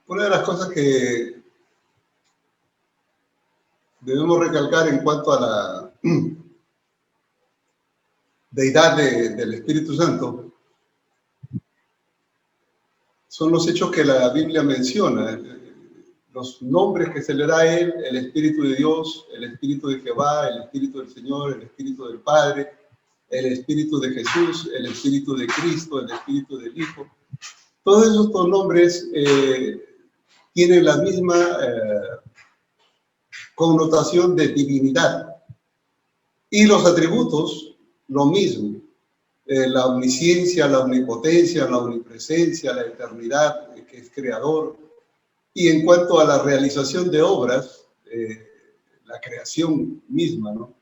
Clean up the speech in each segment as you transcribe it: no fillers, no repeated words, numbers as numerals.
Una de las cosas que debemos recalcar en cuanto a la deidad del Espíritu Santo son los hechos que la Biblia menciona, los nombres que se le da a él: el Espíritu de Dios, el Espíritu de Jehová, el Espíritu del Señor, el Espíritu del Padre, el Espíritu de Jesús, el Espíritu de Cristo, el Espíritu del Hijo. Todos estos nombres tienen la misma connotación de divinidad. Y los atributos, lo mismo. La omnisciencia, la omnipotencia, la omnipresencia, la eternidad, que es creador. Y en cuanto a la realización de obras, la creación misma, ¿no?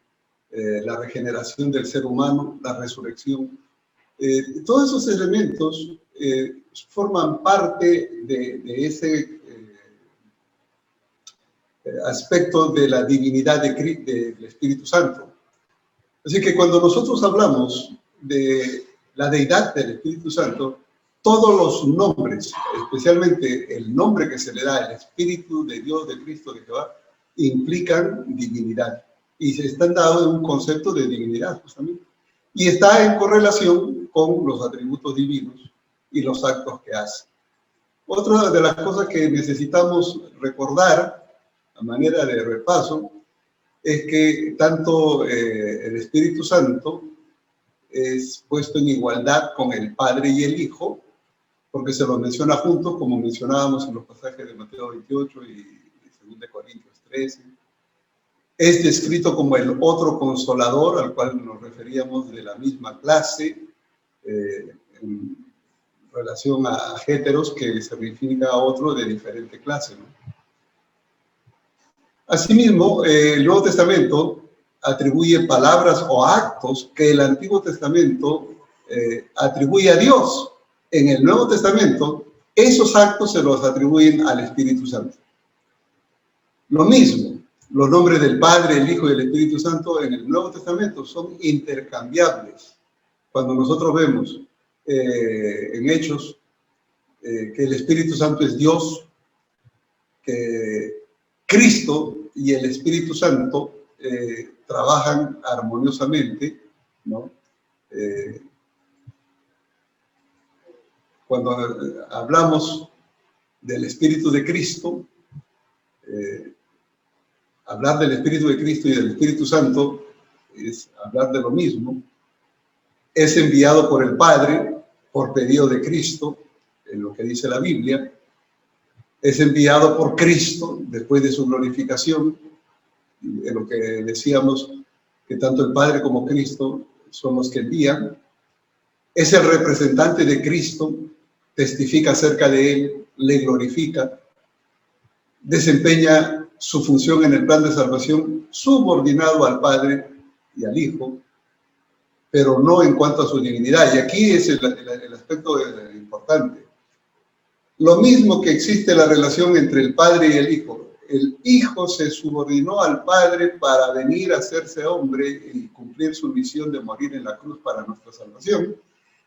La regeneración del ser humano, la resurrección. Todos esos elementos forman parte de ese aspecto de la divinidad del Espíritu Santo. Así que cuando nosotros hablamos de la deidad del Espíritu Santo, todos los nombres, especialmente el nombre que se le da al Espíritu de Dios, de Cristo, de Jehová, implican divinidad. Y se están dados en un concepto de divinidad, justamente. Y está en correlación con los atributos divinos y los actos que hace. Otra de las cosas que necesitamos recordar, a manera de repaso, es que tanto el Espíritu Santo es puesto en igualdad con el Padre y el Hijo, porque se los menciona juntos, como mencionábamos en los pasajes de Mateo 28 y 2 Corintios 13. Es descrito como el otro consolador, al cual nos referíamos de la misma clase, en relación a géteros, que se refiere a otro de diferente clase, ¿no? Asimismo, el Nuevo Testamento atribuye palabras o actos que el Antiguo Testamento atribuye a Dios. En el Nuevo Testamento, esos actos se los atribuyen al Espíritu Santo. Lo mismo, los nombres del Padre, el Hijo y el Espíritu Santo en el Nuevo Testamento son intercambiables. Cuando nosotros vemos en Hechos que el Espíritu Santo es Dios, que Cristo y el Espíritu Santo trabajan armoniosamente, ¿no? Cuando hablamos del Espíritu de Cristo, hablar del Espíritu de Cristo y del Espíritu Santo es hablar de lo mismo. Es enviado por el Padre por pedido de Cristo, en lo que dice la Biblia. Es enviado por Cristo después de su glorificación, en lo que decíamos que tanto el Padre como Cristo son los que envían. Es el representante de Cristo, testifica acerca de él, le glorifica, desempeña su función en el plan de salvación subordinado al Padre y al Hijo, pero no en cuanto a su divinidad. Y aquí es el aspecto importante. Lo mismo que existe la relación entre el Padre y el Hijo. El Hijo se subordinó al Padre para venir a hacerse hombre y cumplir su misión de morir en la cruz para nuestra salvación.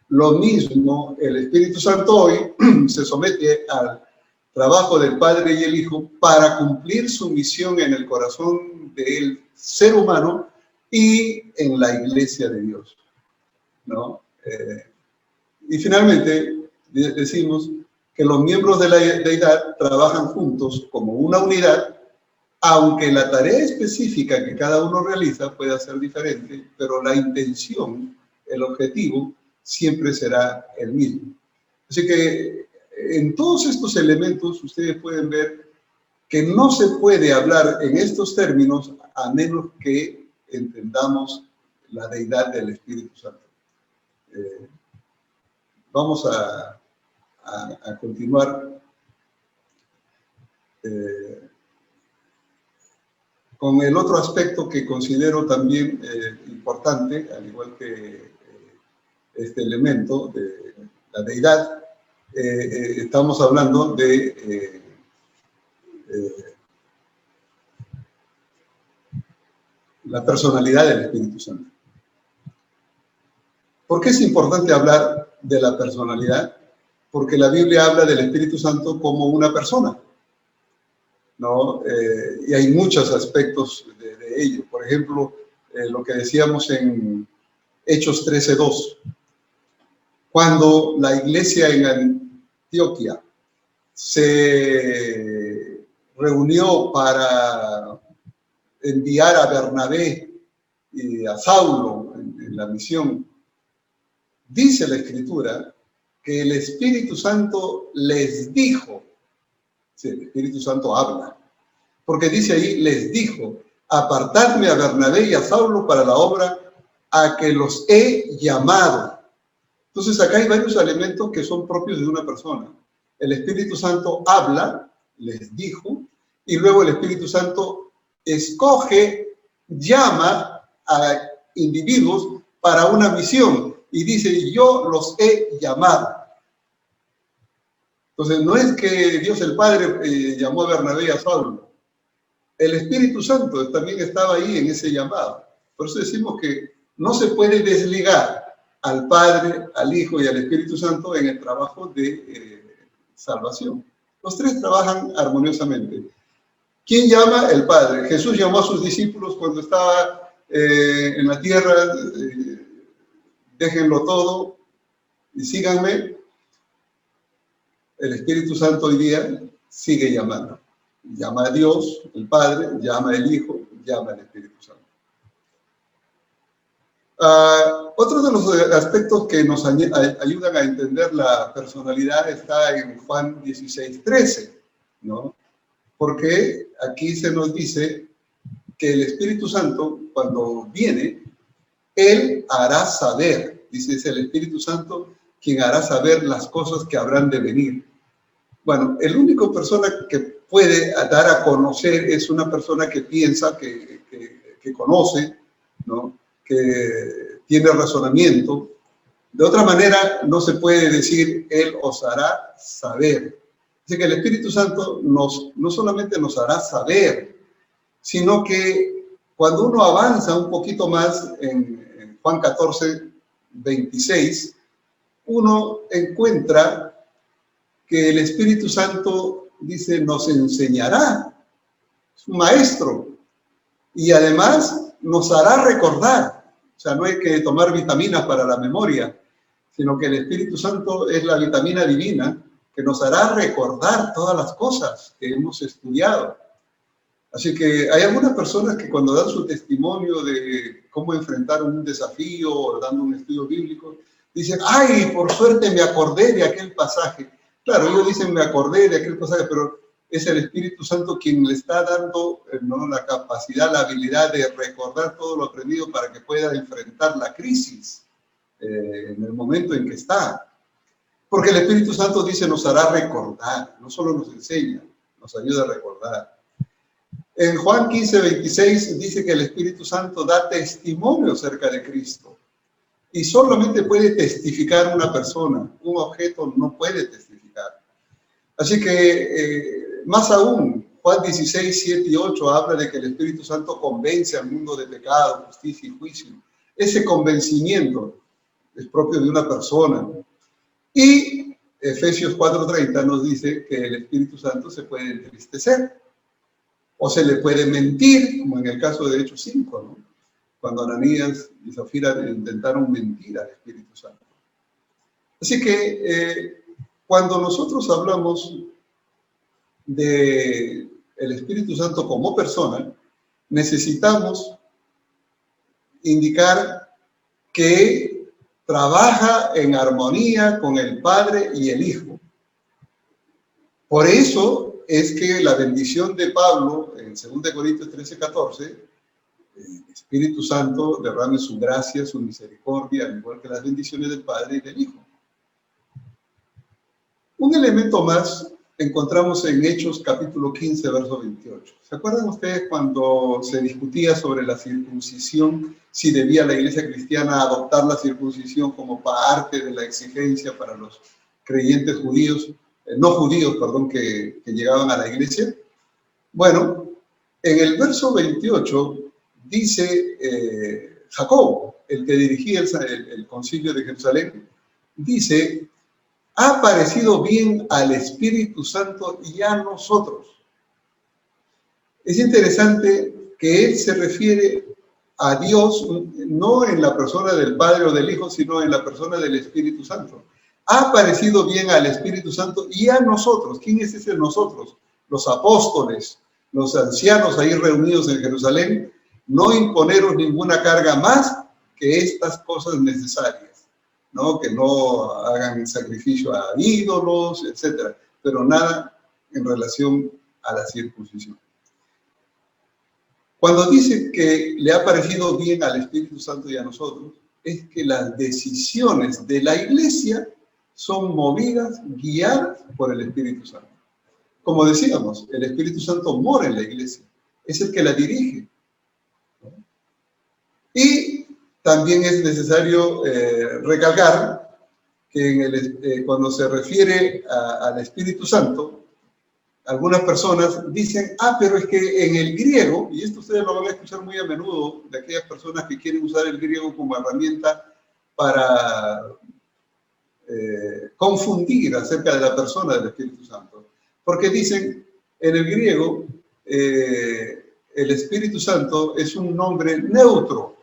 Lo mismo, el Espíritu Santo hoy se somete al trabajo del Padre y el Hijo para cumplir su misión en el corazón del ser humano y en la iglesia de Dios, ¿no? Y finalmente decimos que los miembros de la deidad trabajan juntos como una unidad, aunque la tarea específica que cada uno realiza pueda ser diferente, pero la intención, el objetivo, siempre será el mismo. Así que en todos estos elementos ustedes pueden ver que no se puede hablar en estos términos a menos que entendamos la deidad del Espíritu Santo. Vamos a continuar con el otro aspecto que considero también importante, al igual que este elemento de la deidad. Estamos hablando de la personalidad del Espíritu Santo. ¿Por qué es importante hablar de la personalidad? porque la Biblia habla del Espíritu Santo como una persona, ¿no? Y hay muchos aspectos de ello. Por ejemplo, lo que decíamos en Hechos 13:2, cuando la iglesia en Antioquía se reunió para enviar a Bernabé y a Saulo en la misión, dice la Escritura que el Espíritu Santo les dijo, sí, el Espíritu Santo habla, porque dice ahí, les dijo, apartadme a Bernabé y a Saulo para la obra a que los he llamado. Entonces acá hay varios elementos que son propios de una persona. El Espíritu Santo habla, les dijo, y luego el Espíritu Santo escoge, llama a individuos para una misión y dice, yo los he llamado. Entonces no es que Dios el Padre llamó a Bernabé y a Saulo. El Espíritu Santo también estaba ahí en ese llamado. Por eso decimos que no se puede desligar al Padre, al Hijo y al Espíritu Santo en el trabajo de salvación. Los tres trabajan armoniosamente. ¿Quién llama? El Padre. Jesús llamó a sus discípulos cuando estaba en la tierra, déjenlo todo y síganme. El Espíritu Santo hoy día sigue llamando. Llama a Dios, el Padre, llama al Hijo, llama al Espíritu Santo. Otro de los aspectos que nos ayudan a entender la personalidad está en Juan 16:13, ¿no? Porque aquí se nos dice que el Espíritu Santo, cuando viene, Él hará saber, dice, es el Espíritu Santo quien hará saber las cosas que habrán de venir. Bueno, el único persona que puede dar a conocer es una persona que piensa, que conoce, ¿no? Que tiene razonamiento. De otra manera, no se puede decir, Él os hará saber. Así que el Espíritu Santo no solamente nos hará saber, sino que cuando uno avanza un poquito más en Juan 14:26, uno encuentra que el Espíritu Santo, dice, nos enseñará, es un maestro, y además nos hará recordar. O sea, no hay que tomar vitaminas para la memoria, sino que el Espíritu Santo es la vitamina divina que nos hará recordar todas las cosas que hemos estudiado. Así que hay algunas personas que cuando dan su testimonio de cómo enfrentar un desafío o dando un estudio bíblico, dicen, ¡ay, por suerte me acordé de aquel pasaje! Claro, ellos dicen, me acordé de aquel pasaje, pero es el Espíritu Santo quien le está dando, ¿no?, la capacidad, la habilidad de recordar todo lo aprendido para que pueda enfrentar la crisis en el momento en que está. Porque el Espíritu Santo, dice, nos hará recordar, no solo nos enseña, nos ayuda a recordar. En Juan 15:26 dice que el Espíritu Santo da testimonio acerca de Cristo. Y solamente puede testificar una persona, un objeto no puede testificar. Así que, más aún, Juan 16:7-8 habla de que el Espíritu Santo convence al mundo de pecado, justicia y juicio. Ese convencimiento es propio de una persona. Y Efesios 4:30 nos dice que el Espíritu Santo se puede entristecer o se le puede mentir, como en el caso de Hechos 5, ¿no?, cuando Ananías y Zafira intentaron mentir al Espíritu Santo. Así que cuando nosotros hablamos de el Espíritu Santo como persona, necesitamos indicar que trabaja en armonía con el Padre y el Hijo. Por eso es que la bendición de Pablo en 2 Corintios 13:14, el Espíritu Santo derrame su gracia, su misericordia, al igual que las bendiciones del Padre y del Hijo. Un elemento más encontramos en Hechos capítulo 15, verso 28. ¿Se acuerdan ustedes cuando se discutía sobre la circuncisión, si debía la iglesia cristiana adoptar la circuncisión como parte de la exigencia para los creyentes judíos, no judíos, perdón, que llegaban a la iglesia? Bueno, en el verso 28 dice Jacobo, el que dirigía el concilio de Jerusalén, dice ha parecido bien al Espíritu Santo y a nosotros. Es interesante que él se refiere a Dios no en la persona del Padre o del Hijo, sino en la persona del Espíritu Santo. Ha parecido bien al Espíritu Santo y a nosotros. ¿Quién es ese nosotros? Los apóstoles, los ancianos ahí reunidos en Jerusalén, no imponeros ninguna carga más que estas cosas necesarias, ¿no? Que no hagan sacrificio a ídolos, etcétera, pero nada en relación a la circuncisión. Cuando dice que le ha parecido bien al Espíritu Santo y a nosotros, es que las decisiones de la Iglesia son movidas, guiadas por el Espíritu Santo. Como decíamos, el Espíritu Santo mora en la Iglesia, es el que la dirige. Y también es necesario recalcar que cuando se refiere al Espíritu Santo, algunas personas dicen, pero es que en el griego, y esto ustedes lo van a escuchar muy a menudo de aquellas personas que quieren usar el griego como herramienta para confundir acerca de la persona del Espíritu Santo. Porque dicen, en el griego, el Espíritu Santo es un nombre neutro.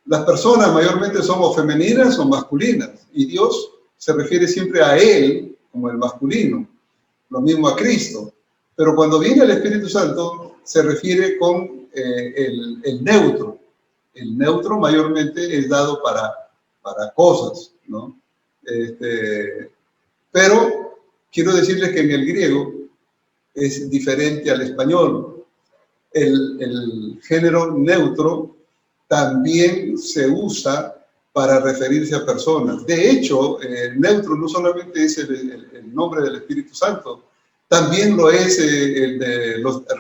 Las personas mayormente son o femeninas o masculinas, y Dios se refiere siempre a Él como el masculino. Lo mismo a Cristo. Pero cuando viene el Espíritu Santo, se refiere con el neutro. El neutro mayormente es dado para cosas, ¿no? Pero quiero decirles que en el griego es diferente al español. El género neutro también se usa para referirse a personas. De hecho, el neutro no solamente es el nombre del Espíritu Santo, también lo es el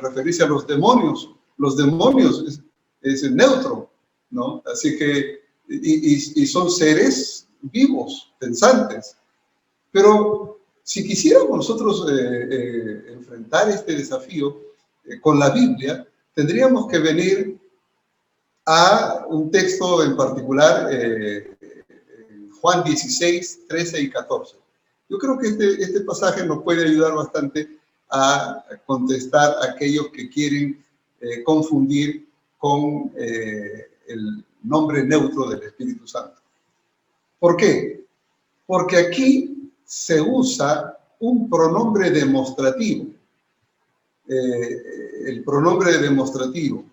referirse a los demonios. Los demonios es el neutro, ¿no? Así que, y son seres vivos, pensantes. Pero si quisiéramos nosotros enfrentar este desafío con la Biblia, tendríamos que venir a un texto en particular, Juan 16, 13 y 14. Yo creo que este pasaje nos puede ayudar bastante a contestar a aquellos que quieren confundir con el nombre neutro del Espíritu Santo. ¿Por qué? Porque aquí se usa un pronombre demostrativo. El pronombre demostrativo.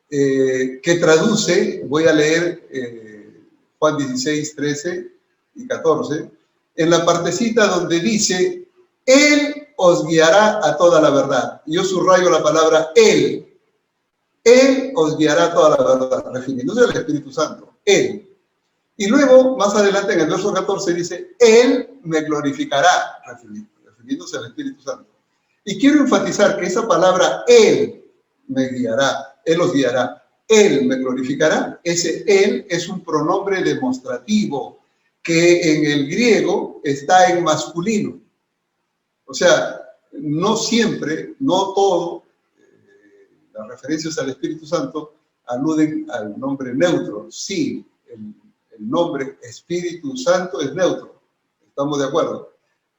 Que traduce, voy a leer Juan 16, 13 y 14, en la partecita donde dice, Él os guiará a toda la verdad. Yo subrayo la palabra Él. Él os guiará a toda la verdad, refiriéndose al Espíritu Santo. Él. Y luego, más adelante en el verso 14 dice, Él me glorificará, refiriéndose al Espíritu Santo. Y quiero enfatizar que esa palabra Él me guiará, Él os guiará, Él me glorificará. Ese Él es un pronombre demostrativo que en el griego está en masculino. O sea, no siempre, no todo, las referencias al Espíritu Santo aluden al nombre neutro. Sí, el nombre Espíritu Santo es neutro, estamos de acuerdo.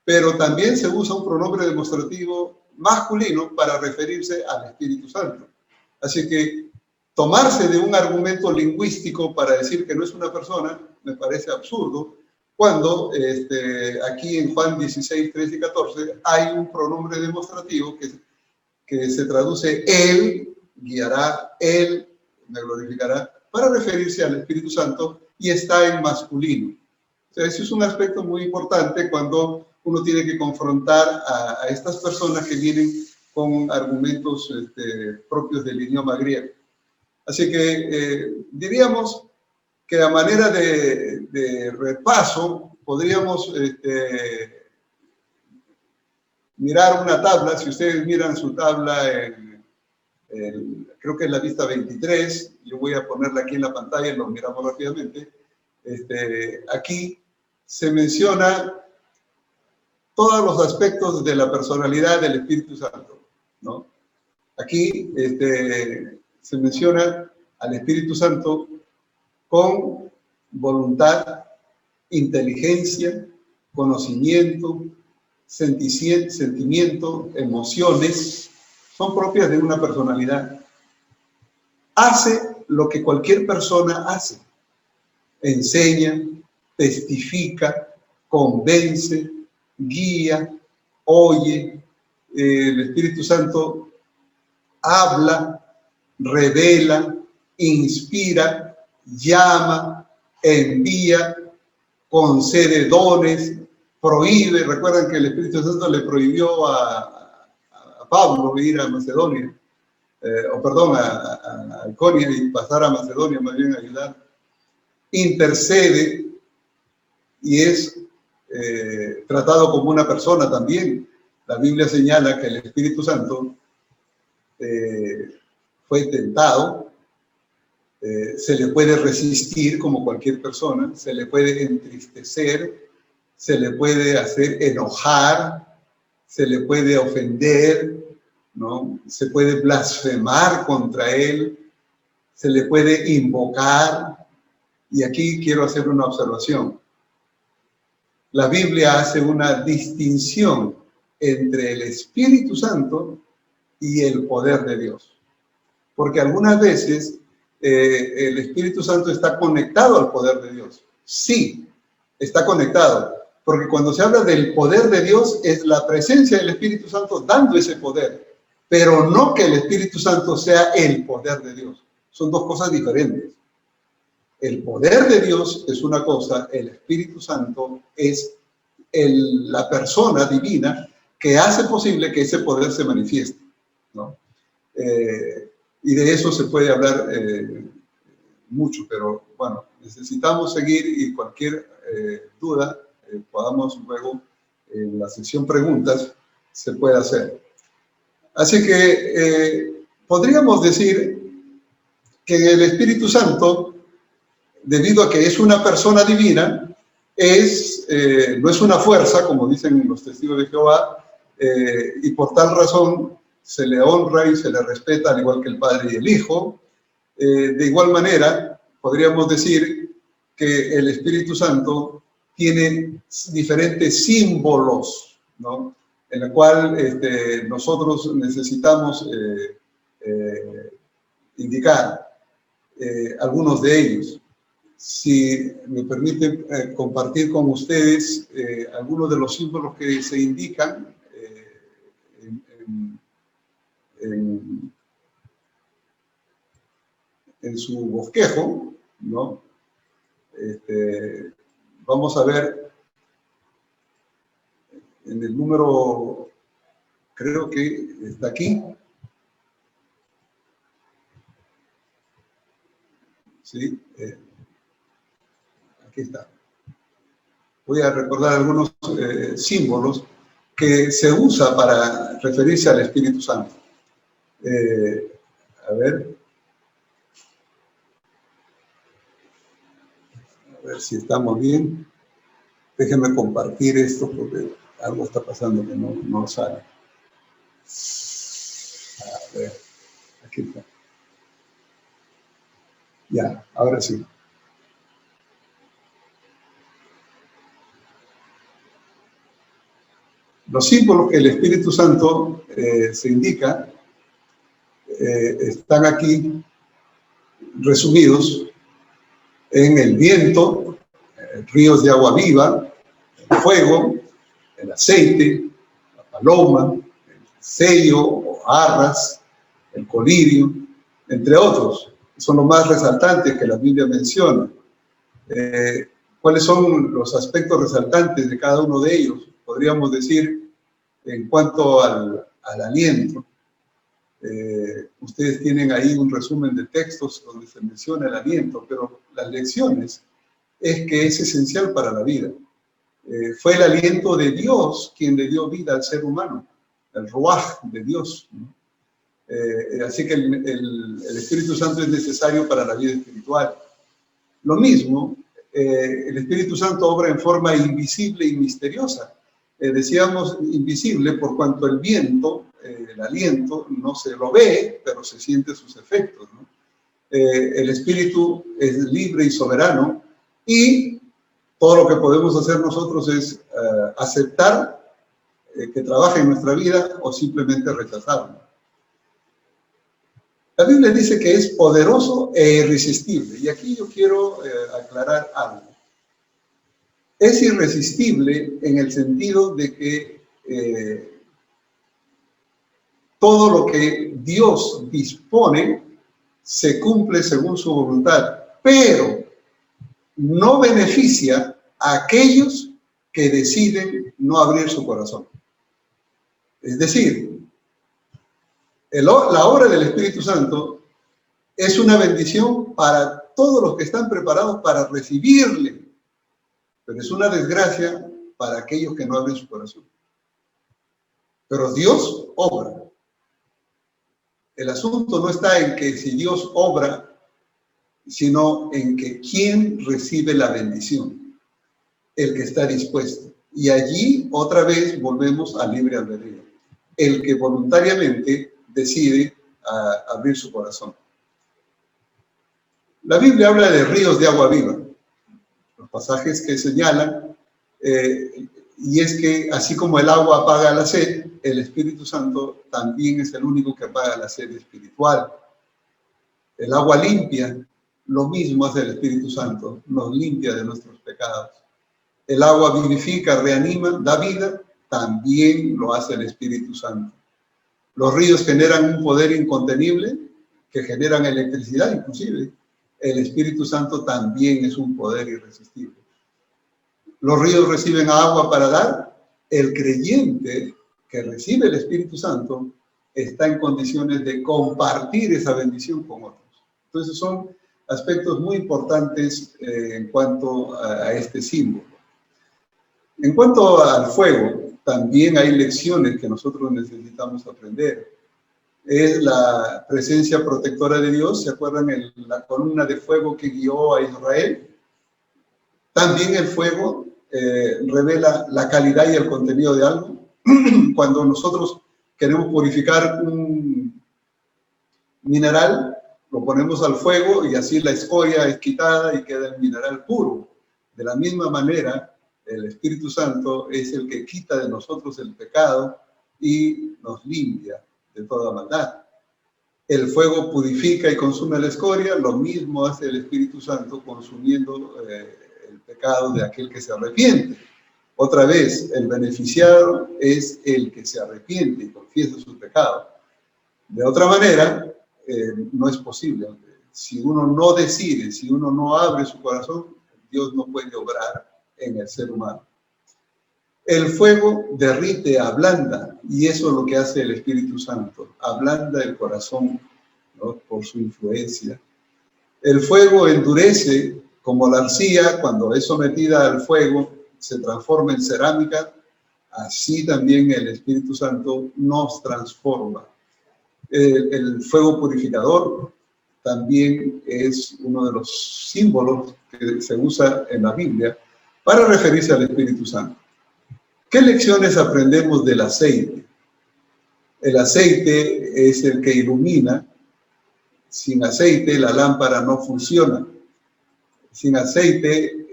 Pero también se usa un pronombre demostrativo masculino para referirse al Espíritu Santo. Así que tomarse de un argumento lingüístico para decir que no es una persona me parece absurdo, cuando aquí en Juan 16, 13 y 14 hay un pronombre demostrativo que se traduce Él guiará, Él me glorificará, para referirse al Espíritu Santo y está en masculino. O sea, ese es un aspecto muy importante cuando uno tiene que confrontar a estas personas que vienen con argumentos propios del idioma griego. Así que diríamos que a manera de repaso podríamos mirar una tabla. Si ustedes miran su tabla, creo que es la lista 23, yo voy a ponerla aquí en la pantalla y lo miramos rápidamente. Aquí se menciona todos los aspectos de la personalidad del Espíritu Santo, ¿no? Aquí se menciona al Espíritu Santo con voluntad, inteligencia, conocimiento, sentimiento, emociones, son propias de una personalidad. Hace lo que cualquier persona hace. Enseña, testifica, convence, guía, oye. El Espíritu Santo habla, revela, inspira, llama, envía, concede dones, prohíbe. Recuerdan que el Espíritu Santo le prohibió a Pablo ir a Macedonia, a Iconia y pasar a Macedonia, más bien a ayudar. Intercede y es tratado como una persona también. La Biblia señala que el Espíritu Santo fue tentado, se le puede resistir como cualquier persona, se le puede entristecer, se le puede hacer enojar, se le puede ofender, ¿no? Se puede blasfemar contra él, se le puede invocar. Y aquí quiero hacer una observación. La Biblia hace una distinción entre el Espíritu Santo y el poder de Dios. Porque algunas veces el Espíritu Santo está conectado al poder de Dios. Sí, está conectado. Porque cuando se habla del poder de Dios, es la presencia del Espíritu Santo dando ese poder. Pero no que el Espíritu Santo sea el poder de Dios. Son dos cosas diferentes. El poder de Dios es una cosa, el Espíritu Santo es la persona divina que hace posible que ese poder se manifieste, ¿no? Y de eso se puede hablar mucho, pero bueno, necesitamos seguir y cualquier duda podamos luego en la sección preguntas se puede hacer. Así que podríamos decir que el Espíritu Santo, debido a que es una persona divina, no es una fuerza, como dicen los testigos de Jehová, y por tal razón se le honra y se le respeta al igual que el Padre y el Hijo. De igual manera, podríamos decir que el Espíritu Santo tiene diferentes símbolos, ¿no? En la cual nosotros necesitamos indicar algunos de ellos. Si me permiten compartir con ustedes algunos de los símbolos que se indican en su bosquejo, ¿no? Vamos a ver en el número, creo que está aquí. Sí, aquí está. Voy a recordar algunos símbolos que se usa para referirse al Espíritu Santo. A ver si estamos bien. Déjenme compartir esto porque algo está pasando que no sale. A ver, aquí está. Ya, ahora sí. Los símbolos que el Espíritu Santo se indica están aquí resumidos en el viento, ríos de agua viva, el fuego, el aceite, la paloma, el sello o arras, el colirio, entre otros. Son los más resaltantes que la Biblia menciona. ¿Cuáles son los aspectos resaltantes de cada uno de ellos? Podríamos decir, en cuanto al aliento. Ustedes tienen ahí un resumen de textos donde se menciona el aliento, pero las lecciones es que es esencial para la vida. Fue el aliento de Dios quien le dio vida al ser humano, el ruaj de Dios, ¿no? Así que el Espíritu Santo es necesario para la vida espiritual. Lo mismo, el Espíritu Santo obra en forma invisible y misteriosa. Decíamos invisible por cuanto el viento, el aliento, no se lo ve, pero se siente sus efectos, ¿no? El Espíritu es libre y soberano y Todo lo que podemos hacer nosotros es aceptar que trabaje en nuestra vida o simplemente rechazarlo. La Biblia dice que es poderoso e irresistible. Y aquí yo quiero aclarar algo. Es irresistible en el sentido de que todo lo que Dios dispone se cumple según su voluntad, pero no beneficia a aquellos que deciden no abrir su corazón. Es decir, la obra del Espíritu Santo es una bendición para todos los que están preparados para recibirle, pero es una desgracia para aquellos que no abren su corazón. Pero Dios obra. El asunto no está en que si Dios obra, sino en que quién recibe la bendición, el que está dispuesto. Y allí otra vez volvemos al libre albedrío, el que voluntariamente decide abrir su corazón. La Biblia habla de ríos de agua viva, los pasajes que señalan, y es que así como el agua apaga la sed, el Espíritu Santo también es el único que apaga la sed espiritual. El agua limpia, lo mismo hace el Espíritu Santo, nos limpia de nuestros pecados. El agua vivifica, reanima, da vida, también lo hace el Espíritu Santo. Los ríos generan un poder incontenible que generan electricidad inclusive. El Espíritu Santo también es un poder irresistible. Los ríos reciben agua para dar. El creyente que recibe el Espíritu Santo está en condiciones de compartir esa bendición con otros. Entonces son aspectos muy importantes en cuanto a este símbolo. En cuanto al fuego, también hay lecciones que nosotros necesitamos aprender. Es la presencia protectora de Dios. ¿Se acuerdan la columna de fuego que guió a Israel? También el fuego revela la calidad y el contenido de algo. Cuando nosotros queremos purificar un mineral, lo ponemos al fuego y así la escoria es quitada y queda el mineral puro. De la misma manera, el Espíritu Santo es el que quita de nosotros el pecado y nos limpia de toda maldad. El fuego purifica y consume la escoria, lo mismo hace el Espíritu Santo consumiendo el pecado de aquel que se arrepiente. Otra vez, el beneficiado es el que se arrepiente y confiesa su pecado. De otra manera, no es posible. Si uno no decide, si uno no abre su corazón, Dios no puede obrar en el ser humano. El fuego derrite, ablanda, y eso es lo que hace el Espíritu Santo. Ablanda el corazón, ¿no?, por su influencia. El fuego endurece, como la arcilla, cuando es sometida al fuego, se transforma en cerámica. Así también el Espíritu Santo nos transforma. El fuego purificador también es uno de los símbolos que se usa en la Biblia para referirse al Espíritu Santo. ¿Qué lecciones aprendemos del aceite? El aceite es el que ilumina. Sin aceite la lámpara no funciona. Sin aceite,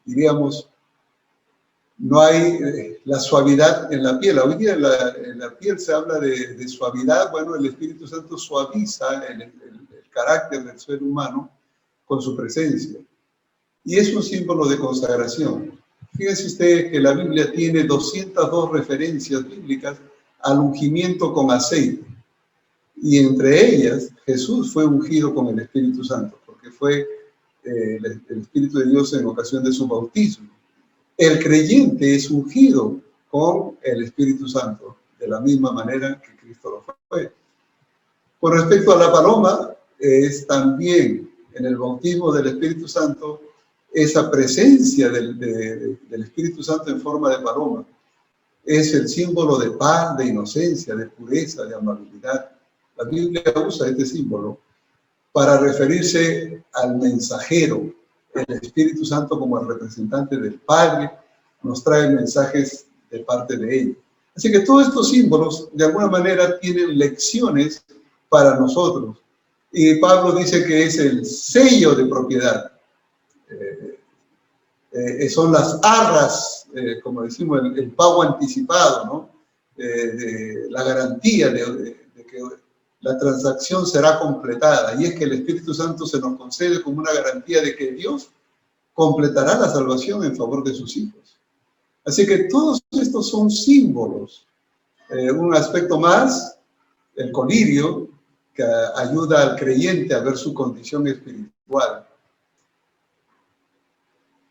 diríamos, no hay la suavidad en la piel. Hoy día en la piel se habla de suavidad. Bueno, el Espíritu Santo suaviza el carácter del ser humano con su presencia. Y es un símbolo de consagración. Fíjense ustedes que la Biblia tiene 202 referencias bíblicas al ungimiento con aceite. Y entre ellas, Jesús fue ungido con el Espíritu Santo, porque fue el Espíritu de Dios en ocasión de su bautismo. El creyente es ungido con el Espíritu Santo, de la misma manera que Cristo lo fue. Con respecto a la paloma, es también en el bautismo del Espíritu Santo esa presencia del Espíritu Santo en forma de paloma. Es el símbolo de paz, de inocencia, de pureza, de amabilidad. La Biblia usa este símbolo para referirse al mensajero. El Espíritu Santo, como el representante del Padre, nos trae mensajes de parte de él. Así que todos estos símbolos, de alguna manera, tienen lecciones para nosotros. Y Pablo dice que es el sello de propiedad. son las arras, como decimos, el pago anticipado, ¿no? De la garantía de que la transacción será completada. Y es que el Espíritu Santo se nos concede como una garantía de que Dios completará la salvación en favor de sus hijos. Así que todos estos son símbolos. Un aspecto más, el colirio, que ayuda al creyente a ver su condición espiritual.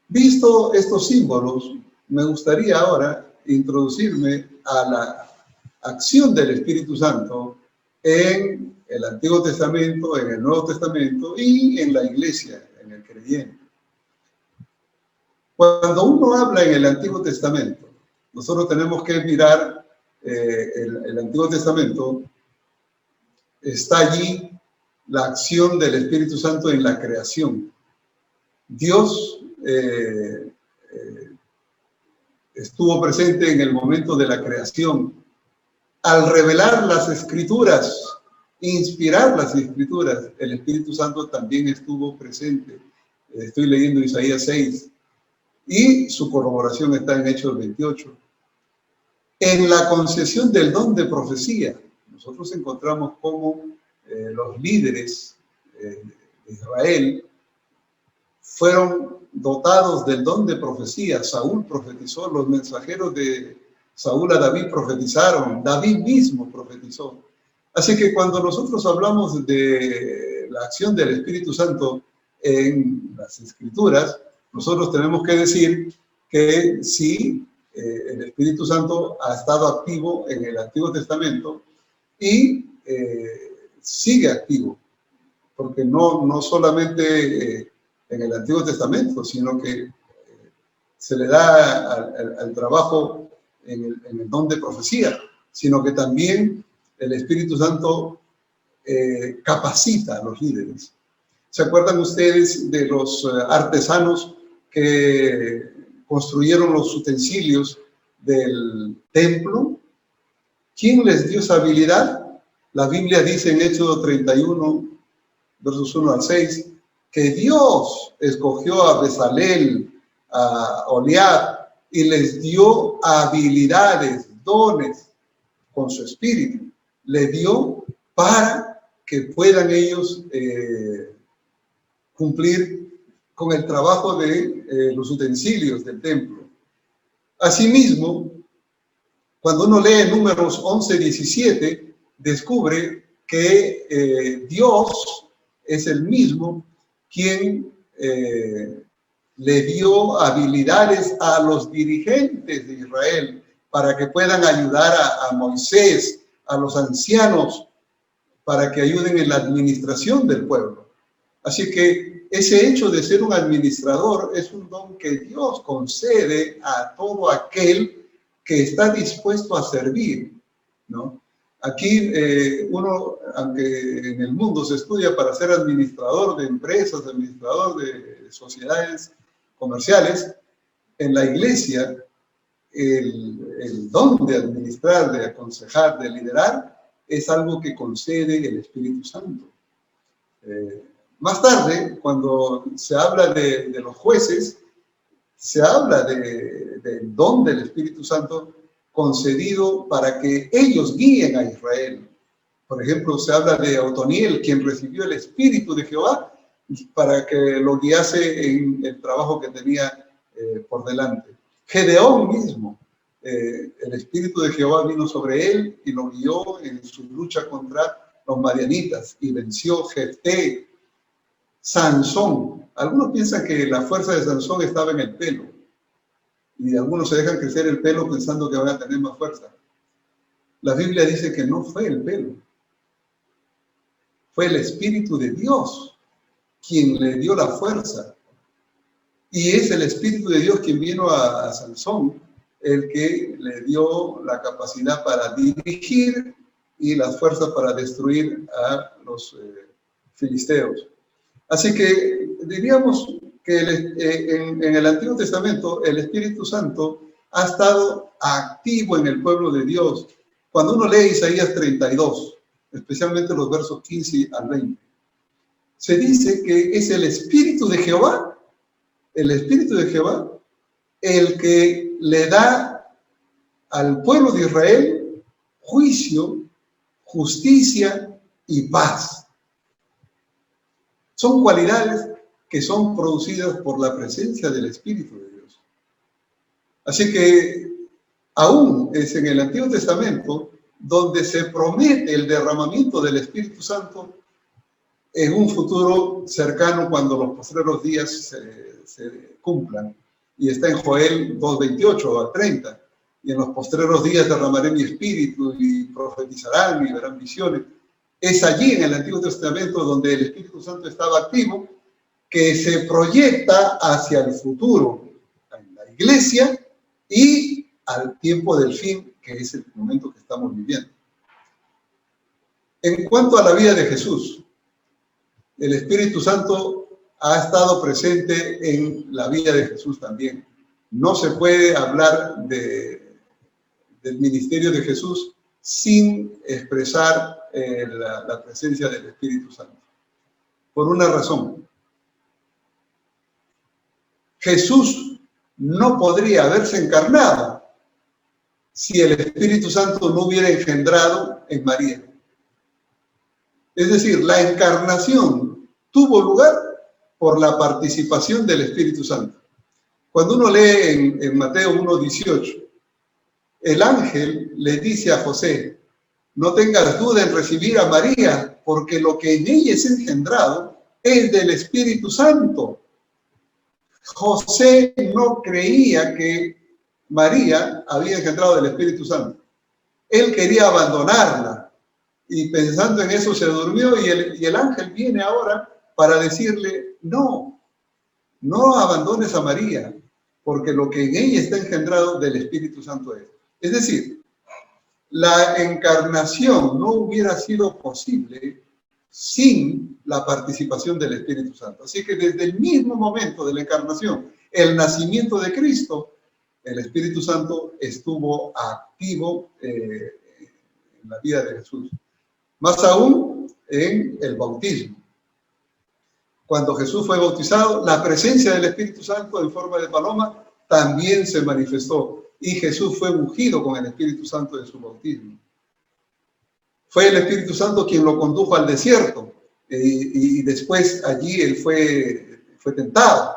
Visto estos símbolos, me gustaría ahora introducirme a la acción del Espíritu Santo en el Antiguo Testamento, en el Nuevo Testamento y en la iglesia, en el creyente. Cuando uno habla en el Antiguo Testamento, nosotros tenemos que mirar el Antiguo Testamento. Está allí la acción del Espíritu Santo en la creación. Dios estuvo presente en el momento de la creación. Al revelar las Escrituras, inspirar las Escrituras, el Espíritu Santo también estuvo presente. Estoy leyendo Isaías 6 y su corroboración está en Hechos 28. En la concesión del don de profecía, nosotros encontramos cómo los líderes de Israel fueron dotados del don de profecía. Saúl profetizó, los mensajeros de Saúl a David profetizaron, David mismo profetizó. Así que cuando nosotros hablamos de la acción del Espíritu Santo en las Escrituras, nosotros tenemos que decir que sí, el Espíritu Santo ha estado activo en el Antiguo Testamento y sigue activo, porque no solamente en el Antiguo Testamento, sino que se le da al trabajo en el don de profecía, sino que también el Espíritu Santo capacita a los líderes. ¿Se acuerdan ustedes de los artesanos que construyeron los utensilios del templo? ¿Quién les dio esa habilidad? La Biblia dice en Éxodo 31, versos 1 al 6, que Dios escogió a Bezalel, a Oliab, y les dio habilidades, dones, con su espíritu. Le dio para que puedan ellos cumplir con el trabajo de los utensilios del templo. Asimismo, cuando uno lee Números 11:17, descubre que Dios es el mismo quien le dio habilidades a los dirigentes de Israel para que puedan ayudar a Moisés, a los ancianos, para que ayuden en la administración del pueblo. Así que ese hecho de ser un administrador es un don que Dios concede a todo aquel que está dispuesto a servir, ¿no? Aquí uno, aunque en el mundo se estudia para ser administrador de empresas, administrador de sociedades comerciales, en la iglesia el don de administrar, de aconsejar, de liderar, es algo que concede el Espíritu Santo. Más tarde, cuando se habla de los jueces, se habla del don del Espíritu Santo concedido para que ellos guíen a Israel. Por ejemplo, se habla de Otoniel, quien recibió el Espíritu de Jehová para que lo guiase en el trabajo que tenía por delante. Gedeón mismo, el Espíritu de Jehová vino sobre él y lo guió en su lucha contra los madianitas y venció. Jefté, Sansón. Algunos piensan que la fuerza de Sansón estaba en el pelo y algunos se dejan crecer el pelo pensando que van a tener más fuerza. La Biblia dice que no fue el pelo, fue el Espíritu de Dios quien le dio la fuerza. Y es el Espíritu de Dios quien vino a Sansón, el que le dio la capacidad para dirigir y las fuerzas para destruir a los filisteos. Así que diríamos que en el Antiguo Testamento el Espíritu Santo ha estado activo en el pueblo de Dios. Cuando uno lee Isaías 32, especialmente los versos 15 al 20, se dice que es el Espíritu de Jehová el que le da al pueblo de Israel juicio, justicia y paz. Son cualidades que son producidas por la presencia del Espíritu de Dios. Así que aún es en el Antiguo Testamento donde se promete el derramamiento del Espíritu Santo en un futuro cercano, cuando los postreros días se cumplan. Y está en Joel 2:28 a 30. Y en los postreros días derramaré mi espíritu y profetizarán y verán visiones. Es allí en el Antiguo Testamento donde el Espíritu Santo estaba activo, que se proyecta hacia el futuro, en la iglesia y al tiempo del fin, que es el momento que estamos viviendo. En cuanto a la vida de Jesús, el Espíritu Santo ha estado presente en la vida de Jesús también. No se puede hablar del ministerio de Jesús sin expresar la presencia del Espíritu Santo. Por una razón. Jesús no podría haberse encarnado si el Espíritu Santo no hubiera engendrado en María. Es decir, la encarnación tuvo lugar por la participación del Espíritu Santo. Cuando uno lee en Mateo 1:18, el ángel le dice a José: no tengas duda en recibir a María, porque lo que en ella es engendrado es del Espíritu Santo. José no creía que María había engendrado del Espíritu Santo. Él quería abandonarla y pensando en eso se durmió, y el ángel viene ahora para decirle: no abandones a María, porque lo que en ella está engendrado del Espíritu Santo es. Es decir, la encarnación no hubiera sido posible sin la participación del Espíritu Santo. Así que desde el mismo momento de la encarnación, el nacimiento de Cristo, el Espíritu Santo estuvo activo en la vida de Jesús. Más aún en el bautismo. Cuando Jesús fue bautizado, la presencia del Espíritu Santo en forma de paloma también se manifestó. Y Jesús fue ungido con el Espíritu Santo en su bautismo. Fue el Espíritu Santo quien lo condujo al desierto, y después allí él fue tentado.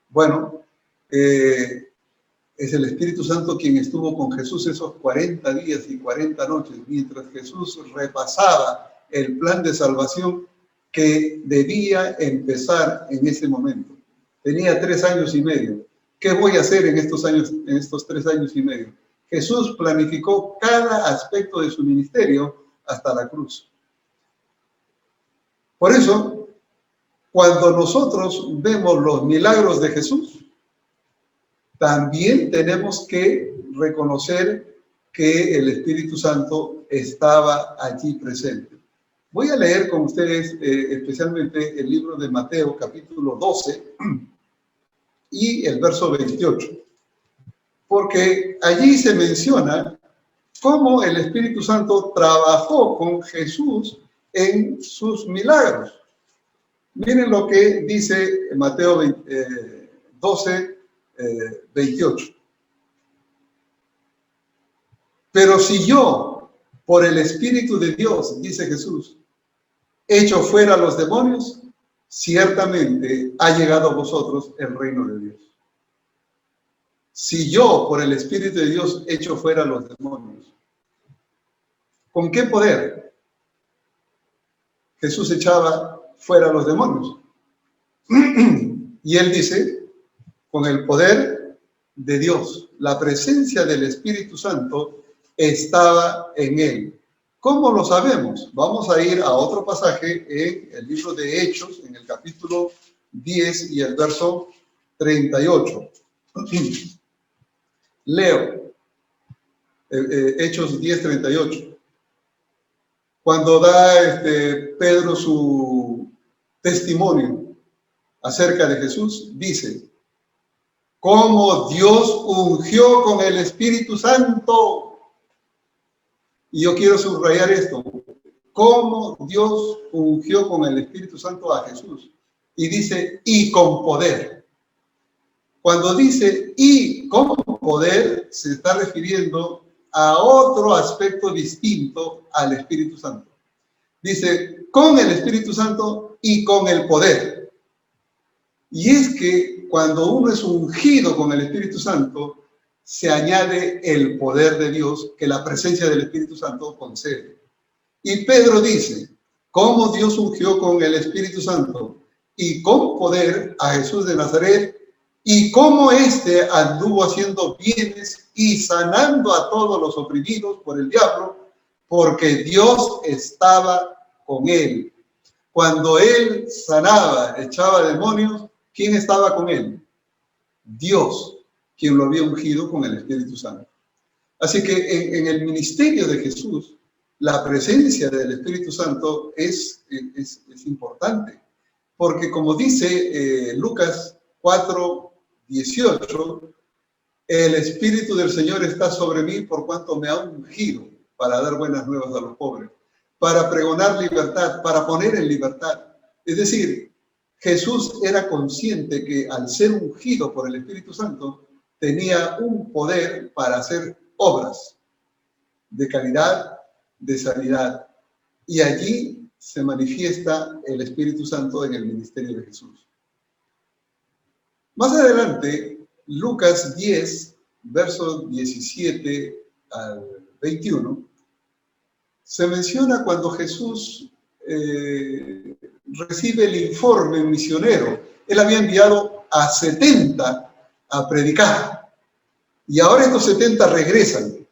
Bueno, es el Espíritu Santo quien estuvo con Jesús esos 40 días y 40 noches, mientras Jesús repasaba el plan de salvación que debía empezar en ese momento. Tenía 3 años y medio. ¿Qué voy a hacer en estos 3 años y medio? Jesús planificó cada aspecto de su ministerio hasta la cruz. Por eso, cuando nosotros vemos los milagros de Jesús, también tenemos que reconocer que el Espíritu Santo estaba allí presente. Voy a leer con ustedes especialmente el libro de Mateo, capítulo 12, y el verso 28, porque allí se menciona cómo el Espíritu Santo trabajó con Jesús en sus milagros. Miren lo que dice Mateo 12, 28. Pero si yo, por el Espíritu de Dios, dice Jesús, echo fuera a los demonios, ciertamente ha llegado a vosotros el reino de Dios. Si yo, por el Espíritu de Dios, echo fuera a los demonios, ¿con qué poder Jesús echaba fuera a los demonios? Y él dice, con el poder de Dios. La presencia del Espíritu Santo estaba en él. ¿Cómo lo sabemos? Vamos a ir a otro pasaje en el libro de Hechos, en el capítulo 10 y el verso 38. Leo, Hechos 10, 38. Cuando da Pedro su testimonio acerca de Jesús, dice, cómo Dios ungió con el Espíritu Santo. Y yo quiero subrayar esto, cómo Dios ungió con el Espíritu Santo a Jesús. Y dice, y con poder. Cuando dice y con poder, se está refiriendo a otro aspecto distinto al Espíritu Santo. Dice, con el Espíritu Santo y con el poder. Y es que cuando uno es ungido con el Espíritu Santo, se añade el poder de Dios que la presencia del Espíritu Santo concede. Y Pedro dice, cómo Dios ungió con el Espíritu Santo y con poder a Jesús de Nazaret, y cómo éste anduvo haciendo bienes y sanando a todos los oprimidos por el diablo, porque Dios estaba con él. Cuando él sanaba, echaba demonios, ¿quién estaba con él? Dios, quien lo había ungido con el Espíritu Santo. Así que en el ministerio de Jesús, la presencia del Espíritu Santo es importante, porque como dice Lucas 4:18, el Espíritu del Señor está sobre mí por cuanto me ha ungido para dar buenas nuevas a los pobres, para pregonar libertad, para poner en libertad. Es decir, Jesús era consciente que al ser ungido por el Espíritu Santo, tenía un poder para hacer obras de caridad, de sanidad. Y allí se manifiesta el Espíritu Santo en el ministerio de Jesús. Más adelante, Lucas 10, versos 17 al 21, se menciona cuando Jesús recibe el informe misionero. Él había enviado a 70 a predicar. Y ahora estos 70 regresan.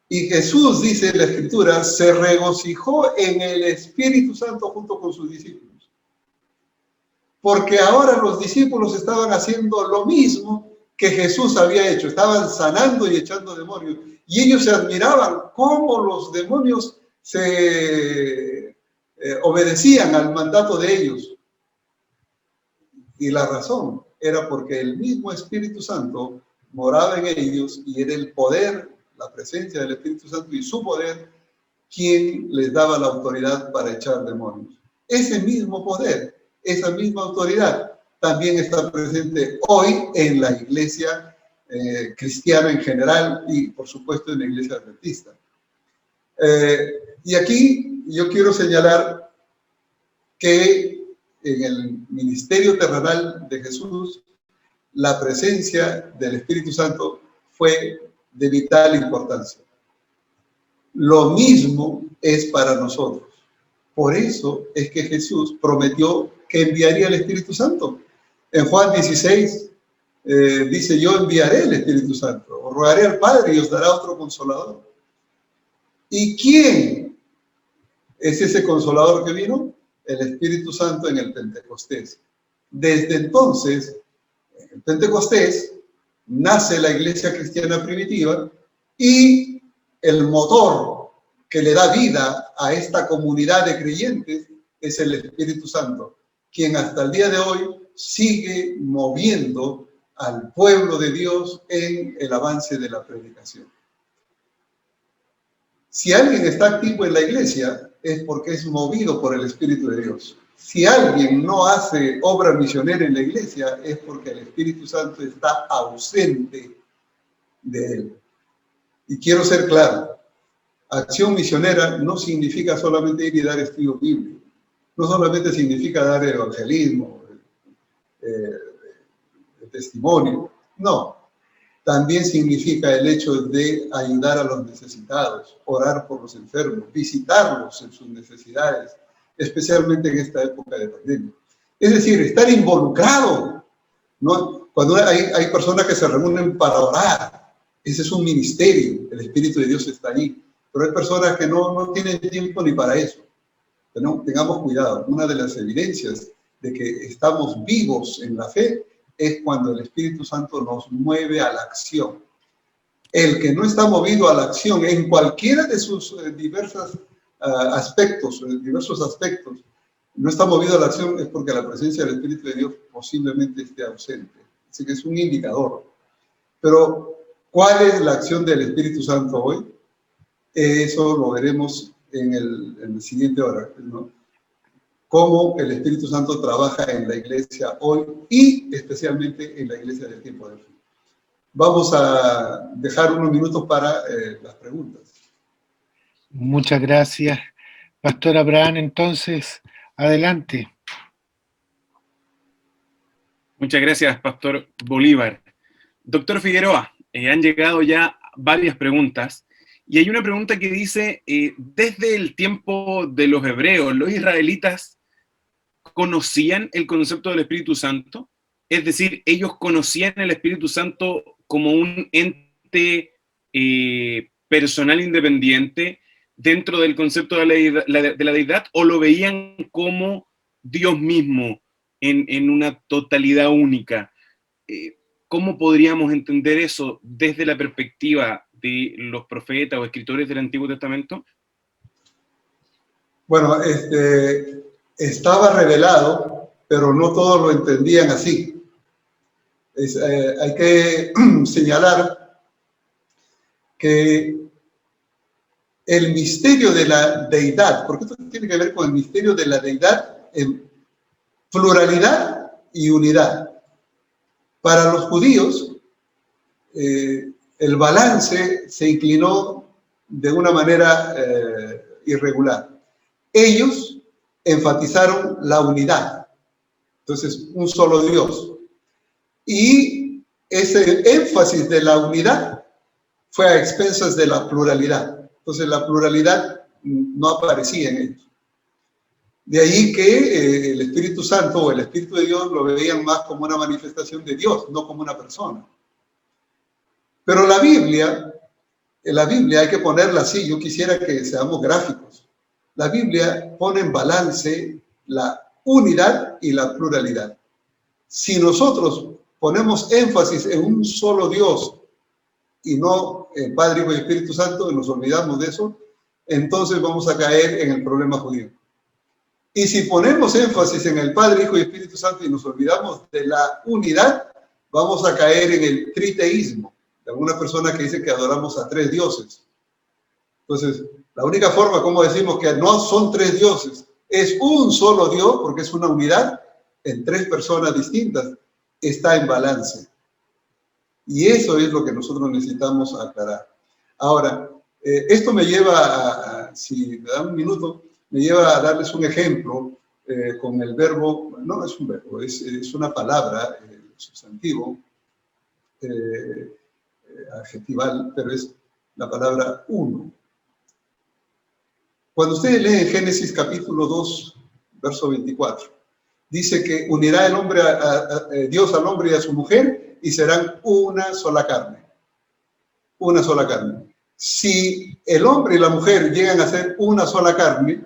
Y Jesús, dice en la Escritura, se regocijó en el Espíritu Santo junto con sus discípulos. Porque ahora los discípulos estaban haciendo lo mismo que Jesús había hecho. Estaban sanando y echando demonios. Y ellos se admiraban cómo los demonios se obedecían al mandato de ellos. Y la razón era porque el mismo Espíritu Santo moraba en ellos y era el poder, la presencia del Espíritu Santo y su poder quien les daba la autoridad para echar demonios. Ese mismo poder, esa misma autoridad también está presente hoy en la iglesia cristiana en general y por supuesto en la iglesia adventista. Y aquí yo quiero señalar que en el ministerio terrenal de Jesús, la presencia del Espíritu Santo fue de vital importancia. Lo mismo es para nosotros. Por eso es que Jesús prometió que enviaría el Espíritu Santo. En Juan 16 dice, yo enviaré el Espíritu Santo, os rogaré al Padre y os dará otro consolador. ¿Y quién es ese consolador que vino? El Espíritu Santo en el Pentecostés. Desde entonces, en el Pentecostés, nace la iglesia cristiana primitiva y el motor que le da vida a esta comunidad de creyentes es el Espíritu Santo, quien hasta el día de hoy sigue moviendo al pueblo de Dios en el avance de la predicación. Si alguien está activo en la iglesia, es porque es movido por el Espíritu de Dios. Si alguien no hace obra misionera en la iglesia, es porque el Espíritu Santo está ausente de él. Y quiero ser claro, acción misionera no significa solamente ir y dar estudio bíblico, no solamente significa dar evangelismo, testimonio, no. También significa el hecho de ayudar a los necesitados, orar por los enfermos, visitarlos en sus necesidades, especialmente en esta época de pandemia. Es decir, estar involucrado, ¿no? Cuando hay personas que se reúnen para orar, ese es un ministerio, el Espíritu de Dios está ahí, pero hay personas que no tienen tiempo ni para eso. Pero tengamos cuidado, una de las evidencias de que estamos vivos en la fe es cuando el Espíritu Santo nos mueve a la acción. El que no está movido a la acción en cualquiera de sus diversos aspectos, no está movido a la acción es porque la presencia del Espíritu de Dios posiblemente esté ausente. Así que es un indicador. Pero, ¿cuál es la acción del Espíritu Santo hoy? Eso lo veremos en el siguiente hora, ¿no? cómo el Espíritu Santo trabaja en la iglesia hoy y especialmente en la iglesia del tiempo del fin. Vamos a dejar unos minutos para las preguntas. Muchas gracias, Pastor Abraham. Entonces, adelante. Muchas gracias, Pastor Bolívar. Doctor Figueroa, han llegado ya varias preguntas, y hay una pregunta que dice, desde el tiempo de los hebreos, ¿los israelitas conocían el concepto del Espíritu Santo? Es decir, ¿ellos conocían el Espíritu Santo como un ente personal independiente dentro del concepto de la deidad, o lo veían como Dios mismo en una totalidad única? ¿Cómo podríamos entender eso desde la perspectiva de los profetas o escritores del Antiguo Testamento? Bueno, estaba revelado, pero no todos lo entendían así. Hay que señalar que el misterio de la deidad, porque esto tiene que ver con el misterio de la deidad en pluralidad y unidad. Para los judíos, el balance se inclinó de una manera irregular. Ellos enfatizaron la unidad, entonces un solo Dios. Y ese énfasis de la unidad fue a expensas de la pluralidad. Entonces la pluralidad no aparecía en ellos. De ahí que el Espíritu Santo o el Espíritu de Dios lo veían más como una manifestación de Dios, no como una persona. Pero la Biblia hay que ponerla así. Yo quisiera que seamos gráficos. La Biblia pone en balance la unidad y la pluralidad. Si nosotros ponemos énfasis en un solo Dios y no en Padre, Hijo y Espíritu Santo, y nos olvidamos de eso, entonces vamos a caer en el problema judío. Y si ponemos énfasis en el Padre, Hijo y Espíritu Santo y nos olvidamos de la unidad, vamos a caer en el triteísmo, de alguna persona que dice que adoramos a 3 dioses. Entonces, la única forma, como decimos que no son 3 dioses, es un solo Dios, porque es una unidad en 3 personas distintas, está en balance. Y eso es lo que nosotros necesitamos aclarar. Ahora, esto me lleva si me dan un minuto, me lleva a darles un ejemplo con el verbo, no es un verbo, es una palabra, sustantivo, adjetival, pero es la palabra uno. Cuando ustedes leen Génesis capítulo 2, verso 24, dice que unirá el hombre Dios al hombre y a su mujer y serán una sola carne. Una sola carne. Si el hombre y la mujer llegan a ser una sola carne,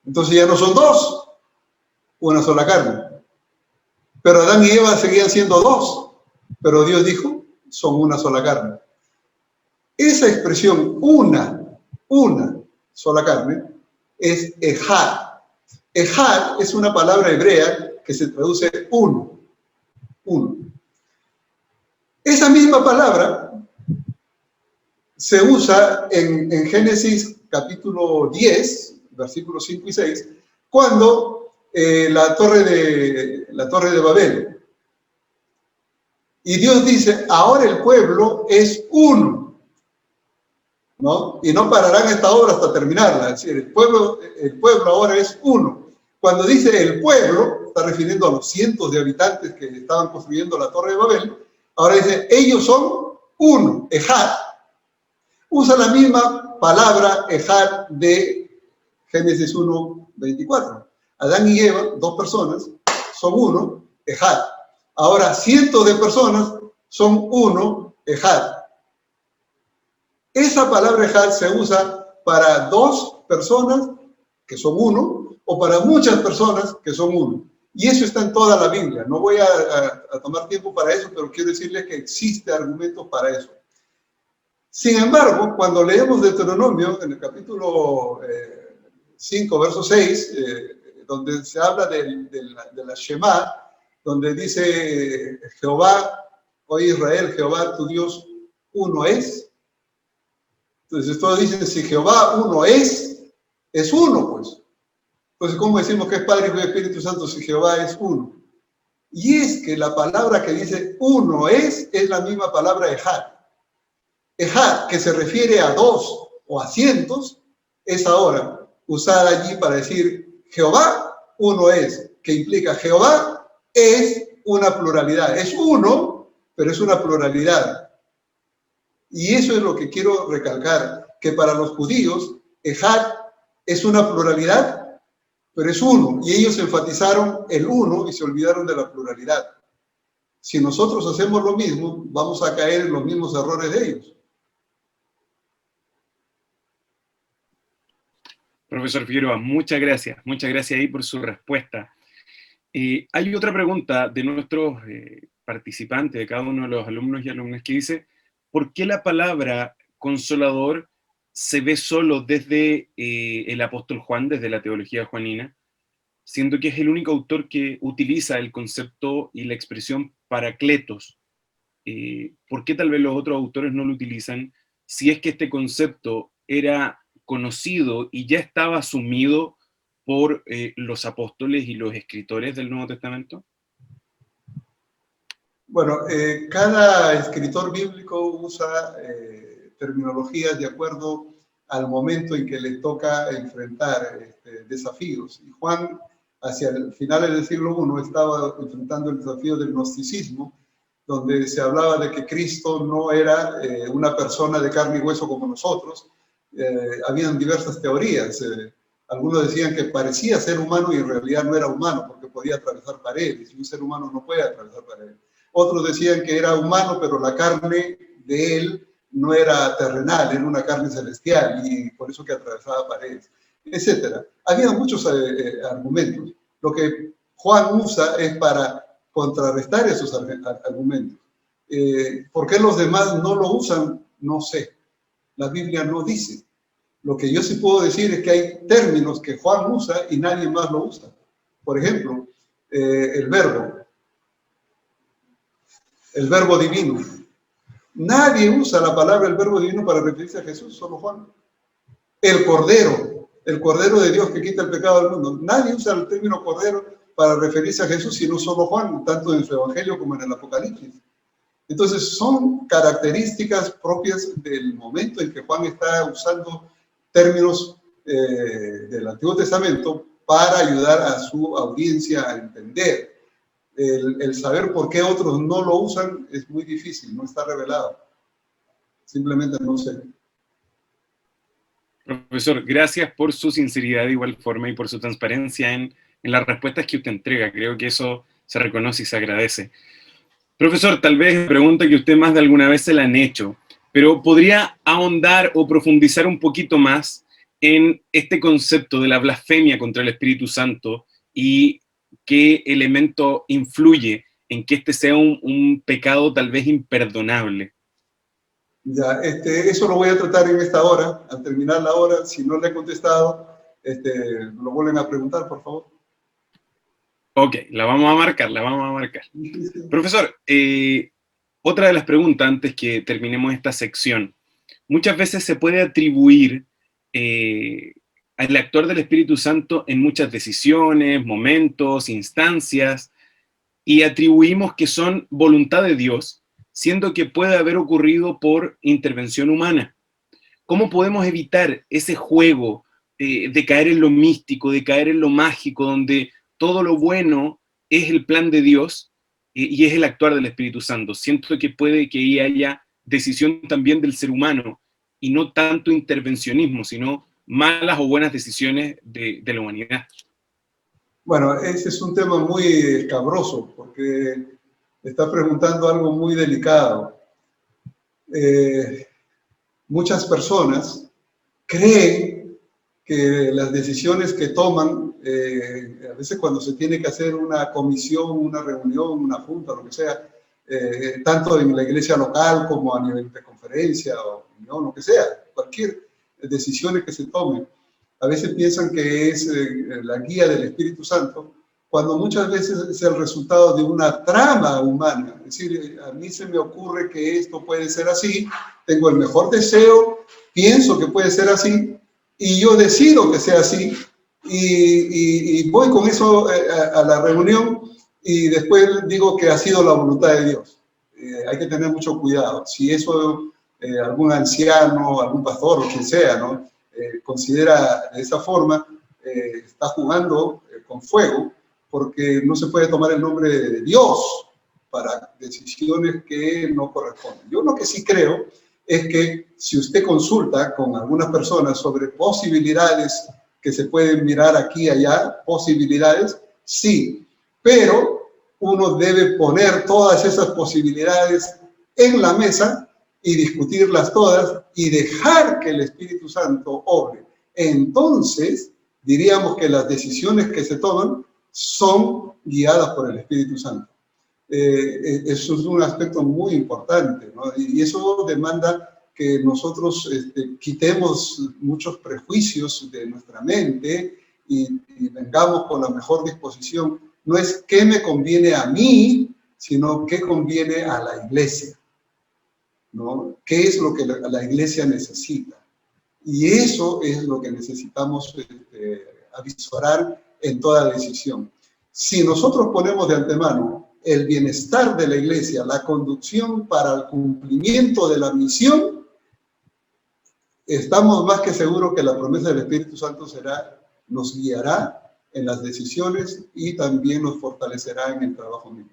entonces ya no son 2, una sola carne. Pero Adán y Eva seguían siendo 2, pero Dios dijo, son una sola carne. Esa expresión, una sola carne, es ejad. Ejad es una palabra hebrea que se traduce uno. Esa misma palabra se usa en Génesis capítulo 10, versículos 5 y 6, cuando la torre de Babel. Y Dios dice, ahora el pueblo es uno, ¿no? Y no pararán esta obra hasta terminarla. Es decir, el pueblo ahora es uno. Cuando dice el pueblo, está refiriendo a los cientos de habitantes que estaban construyendo la torre de Babel. Ahora dice, ellos son uno, ejad. Usa la misma palabra ejad de Génesis 1, 24. Adán y Eva, 2 personas, son uno, ejad. Ahora, cientos de personas son uno, ejad. Esa palabra ejad se usa para 2 personas que son uno, o para muchas personas que son uno. Y eso está en toda la Biblia. No voy a tomar tiempo para eso, pero quiero decirles que existe argumentos para eso. Sin embargo, cuando leemos Deuteronomio, en el capítulo 5, verso 6, donde se habla de la Shema, donde dice Jehová, oye Israel, Jehová tu Dios uno es. Entonces todos dicen, si Jehová uno es uno, pues. Entonces, ¿cómo decimos que es Padre, Hijo y Espíritu Santo si Jehová es uno? Y es que la palabra que dice uno es la misma palabra ejad. Ejad, que se refiere a dos o a cientos, es ahora usada allí para decir Jehová uno es, que implica Jehová es una pluralidad. Es uno, pero es una pluralidad. Y eso es lo que quiero recalcar, que para los judíos, ejad es una pluralidad, pero es uno. Y ellos enfatizaron el uno y se olvidaron de la pluralidad. Si nosotros hacemos lo mismo, vamos a caer en los mismos errores de ellos. Profesor Figueroa, muchas gracias ahí por su respuesta. Hay otra pregunta de nuestros participantes, de cada uno de los alumnos y alumnas, que dice, ¿por qué la palabra consolador se ve solo desde el apóstol Juan, desde la teología juanina, siendo que es el único autor que utiliza el concepto y la expresión paracletos? ¿Por qué tal vez los otros autores no lo utilizan, si es que este concepto era conocido y ya estaba asumido por los apóstoles y los escritores del Nuevo Testamento? Bueno, cada escritor bíblico usa terminologías de acuerdo al momento en que le toca enfrentar desafíos. Y Juan, hacia el finales del siglo I, estaba enfrentando el desafío del gnosticismo, donde se hablaba de que Cristo no era una persona de carne y hueso como nosotros. Habían diversas teorías. Algunos decían que parecía ser humano y en realidad no era humano porque podía atravesar paredes, y un ser humano no puede atravesar paredes. Otros decían que era humano, pero la carne de él no era terrenal, era una carne celestial, y por eso que atravesaba paredes, etc. Había muchos argumentos. Lo que Juan usa es para contrarrestar esos argumentos. ¿Por qué los demás no lo usan? No sé. La Biblia no dice. Lo que yo sí puedo decir es que hay términos que Juan usa y nadie más lo usa. Por ejemplo, el verbo divino. Nadie usa la palabra el verbo divino para referirse a Jesús, solo Juan. El Cordero de Dios que quita el pecado del mundo. Nadie usa el término Cordero para referirse a Jesús, sino solo Juan, tanto en su Evangelio como en el Apocalipsis. Entonces, son características propias del momento en que Juan está usando términos del Antiguo Testamento para ayudar a su audiencia a entender. El saber por qué otros no lo usan es muy difícil, no está revelado. Simplemente no sé. Profesor, gracias por su sinceridad de igual forma y por su transparencia en las respuestas que usted entrega. Creo que eso se reconoce y se agradece. Profesor, tal vez pregunta que usted más de alguna vez se la han hecho, pero ¿podría ahondar o profundizar un poquito más en este concepto de la blasfemia contra el Espíritu Santo y qué elemento influye en que este sea un pecado tal vez imperdonable? Ya, eso lo voy a tratar en esta hora. Al terminar la hora, si no le he contestado, lo vuelven a preguntar, por favor. Ok, la vamos a marcar. Profesor, otra de las preguntas antes que terminemos esta sección. Muchas veces se puede atribuir al actor del Espíritu Santo en muchas decisiones, momentos, instancias, y atribuimos que son voluntad de Dios, siendo que puede haber ocurrido por intervención humana. ¿Cómo podemos evitar ese juego de caer en lo místico, de caer en lo mágico, donde todo lo bueno es el plan de Dios y es el actuar del Espíritu Santo? Siento que puede que ahí haya decisión también del ser humano y no tanto intervencionismo, sino malas o buenas decisiones de la humanidad. Bueno, ese es un tema muy escabroso porque está preguntando algo muy delicado. Muchas personas creen que las decisiones que toman, a veces cuando se tiene que hacer una comisión, una reunión, una junta, lo que sea, tanto en la iglesia local como a nivel de conferencia o reunión, lo que sea, cualquier decisión que se tome, a veces piensan que es la guía del Espíritu Santo, cuando muchas veces es el resultado de una trama humana. Es decir, a mí se me ocurre que esto puede ser así, tengo el mejor deseo, pienso que puede ser así, y yo decido que sea así, y voy con eso a la reunión y después digo que ha sido la voluntad de Dios. Hay que tener mucho cuidado. Si eso algún anciano, algún pastor o quien sea, ¿no? Considera de esa forma, está jugando con fuego, porque no se puede tomar el nombre de Dios para decisiones que no corresponden. Yo lo que sí creo es que si usted consulta con algunas personas sobre posibilidades que se pueden mirar aquí y allá, posibilidades, sí, pero uno debe poner todas esas posibilidades en la mesa y discutirlas todas y dejar que el Espíritu Santo obre. Entonces, diríamos que las decisiones que se toman son guiadas por el Espíritu Santo. Eso es un aspecto muy importante, ¿no? Y eso demanda que nosotros quitemos muchos prejuicios de nuestra mente y vengamos con la mejor disposición. No es qué me conviene a mí, sino qué conviene a la iglesia, ¿no? ¿Qué es lo que la iglesia necesita? Y eso es lo que necesitamos avisorar en toda decisión. Si nosotros ponemos de antemano el bienestar de la iglesia, la conducción para el cumplimiento de la misión, estamos más que seguros que la promesa del Espíritu Santo nos guiará en las decisiones y también nos fortalecerá en el trabajo mismo.